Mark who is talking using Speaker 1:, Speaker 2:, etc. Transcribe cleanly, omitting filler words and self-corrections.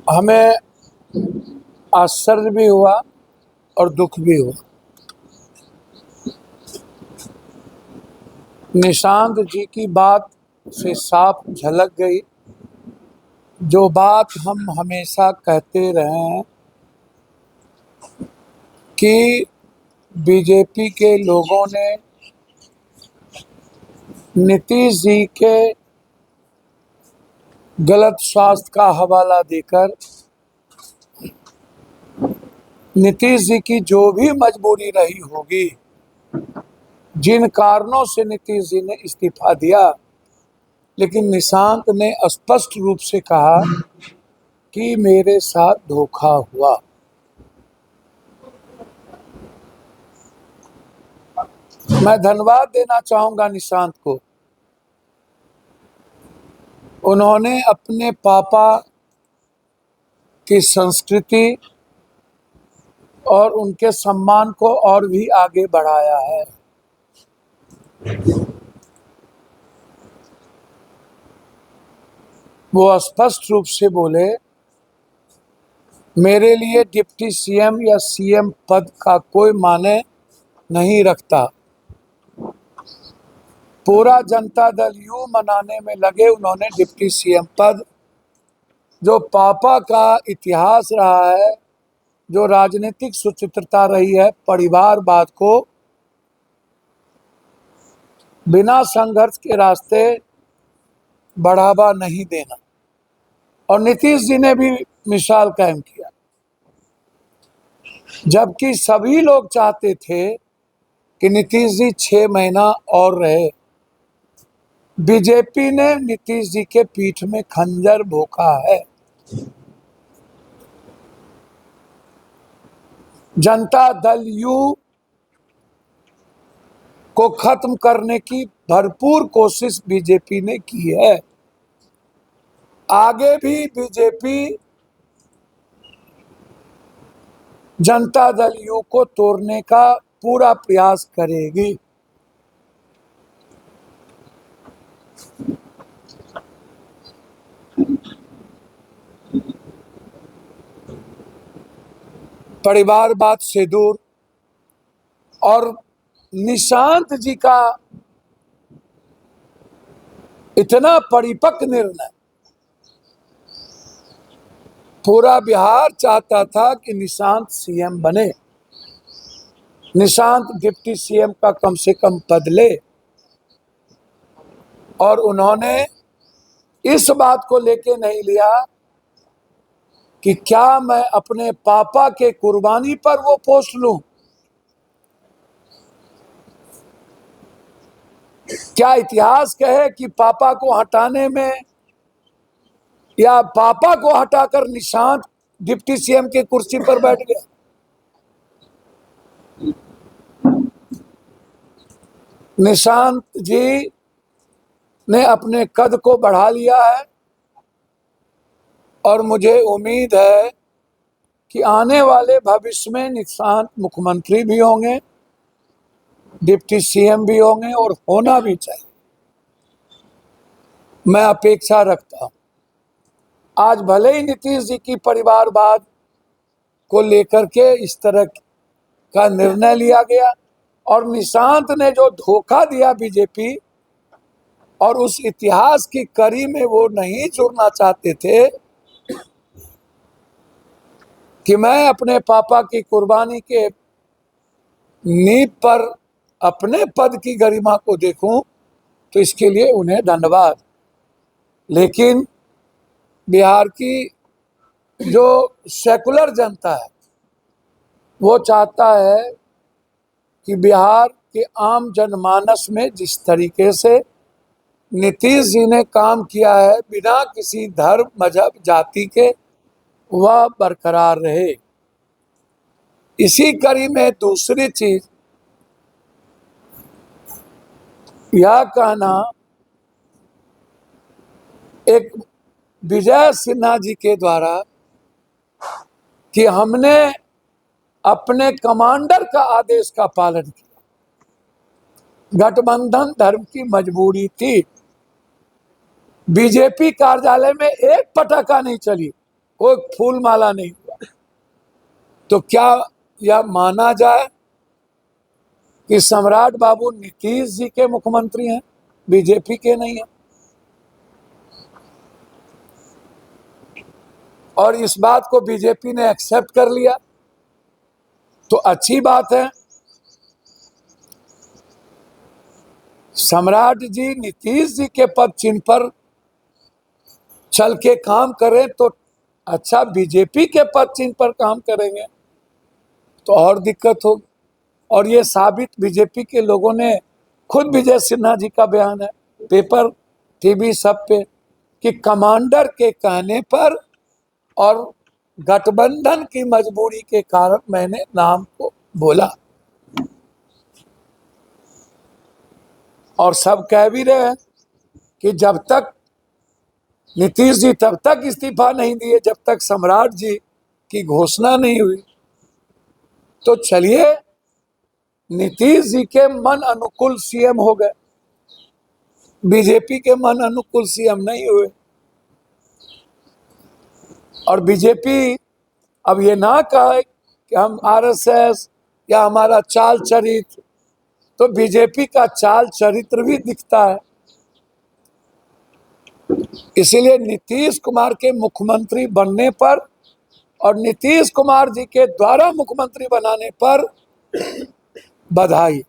Speaker 1: हमें आश्चर्य भी हुआ और दुख भी हुआ। निशांत जी की बात से साफ झलक गई, जो बात हम हमेशा कहते रहे हैं कि बीजेपी के लोगों ने नीतीश जी के गलत स्वास्थ्य का हवाला देकर नीतीश जी की जो भी मजबूरी रही होगी, जिन कारणों से नीतीश जी ने इस्तीफा दिया, लेकिन निशांत ने स्पष्ट रूप से कहा कि मेरे साथ धोखा हुआ। मैं धन्यवाद देना चाहूंगा निशांत को। उन्होंने अपने पापा की संस्कृति और उनके सम्मान को और भी आगे बढ़ाया है। वो स्पष्ट रूप से बोले, मेरे लिए डिप्टी सीएम या सीएम पद का कोई माने नहीं रखता। पूरा जनता दल यूं मनाने में लगे उन्होंने डिप्टी सीएम पद, जो पापा का इतिहास रहा है, जो राजनीतिक सुचित्रता रही है, परिवारवाद को बिना संघर्ष के रास्ते बढ़ावा नहीं देना। और नीतीश जी ने भी मिसाल कायम किया, जबकि सभी लोग चाहते थे कि नीतीश जी 6 महीना और रहे। बीजेपी ने नीतीश जी के पीठ में खंजर भोंका है। जनता दल यू को खत्म करने की भरपूर कोशिश बीजेपी ने की है। आगे भी बीजेपी जनता दल यू को तोड़ने का पूरा प्रयास करेगी। परिवारवाद से दूर और निशांत जी का इतना परिपक्व निर्णय, पूरा बिहार चाहता था कि निशांत सीएम बने, निशांत डिप्टी सीएम का कम से कम पद ले। और उन्होंने इस बात को लेके नहीं लिया कि क्या मैं अपने पापा के कुर्बानी पर वो पोस्ट लूं, क्या इतिहास कहे कि पापा को हटाने में या पापा को हटाकर निशांत डिप्टी सीएम की कुर्सी पर बैठ गया। निशांत जी ने अपने कद को बढ़ा लिया है और मुझे उम्मीद है कि आने वाले भविष्य में निशांत मुख्यमंत्री भी होंगे, डिप्टी सीएम भी होंगे और होना भी चाहिए। मैं अपेक्षा रखता हूं। आज भले ही नीतीश जी की परिवारवाद को लेकर के इस तरह का निर्णय लिया गया और निशांत ने जो धोखा दिया बीजेपी और उस इतिहास की कड़ी में वो नहीं जुड़ना चाहते थे कि मैं अपने पापा की कुर्बानी के नींव पर अपने पद की गरिमा को देखूं, तो इसके लिए उन्हें धन्यवाद। लेकिन बिहार की जो सेकुलर जनता है वो चाहता है कि बिहार के आम जनमानस में जिस तरीके से नीतीश जी ने काम किया है, बिना किसी धर्म, मजहब, जाति के, वह बरकरार रहे। इसी कड़ी में दूसरी चीज यह कहना, एक विजय सिन्हा जी के द्वारा, कि हमने अपने कमांडर का आदेश का पालन किया, गठबंधन धर्म की मजबूरी थी। बीजेपी कार्यालय में एक पटाखा नहीं चली, कोई फूल माला नहीं हुआ। तो क्या यह माना जाए कि सम्राट बाबू नीतीश जी के मुख्यमंत्री हैं, बीजेपी के नहीं हैं? और इस बात को बीजेपी ने एक्सेप्ट कर लिया तो अच्छी बात है। सम्राट जी नीतीश जी के पद चिन्ह पर चल के काम करें तो अच्छा, बीजेपी के पद चिन्ह पर काम करेंगे तो और दिक्कत होगी। और ये साबित बीजेपी के लोगों ने, खुद विजय सिन्हा जी का बयान है पेपर टीवी सब पे, कि कमांडर के कहने पर और गठबंधन की मजबूरी के कारण मैंने नाम को बोला। और सब कह भी रहे हैं कि जब तक नीतीश जी तब तक इस्तीफा नहीं दिए जब तक सम्राट जी की घोषणा नहीं हुई। तो चलिए, नीतीश जी के मन अनुकूल सीएम हो गए, बीजेपी के मन अनुकूल सीएम नहीं हुए। और बीजेपी अब ये ना कहे कि हम आरएसएस या हमारा चाल चरित्र, तो बीजेपी का चाल चरित्र भी दिखता है। इसीलिए नीतीश कुमार के मुख्यमंत्री बनने पर और नीतीश कुमार जी के द्वारा मुख्यमंत्री बनाने पर बधाई।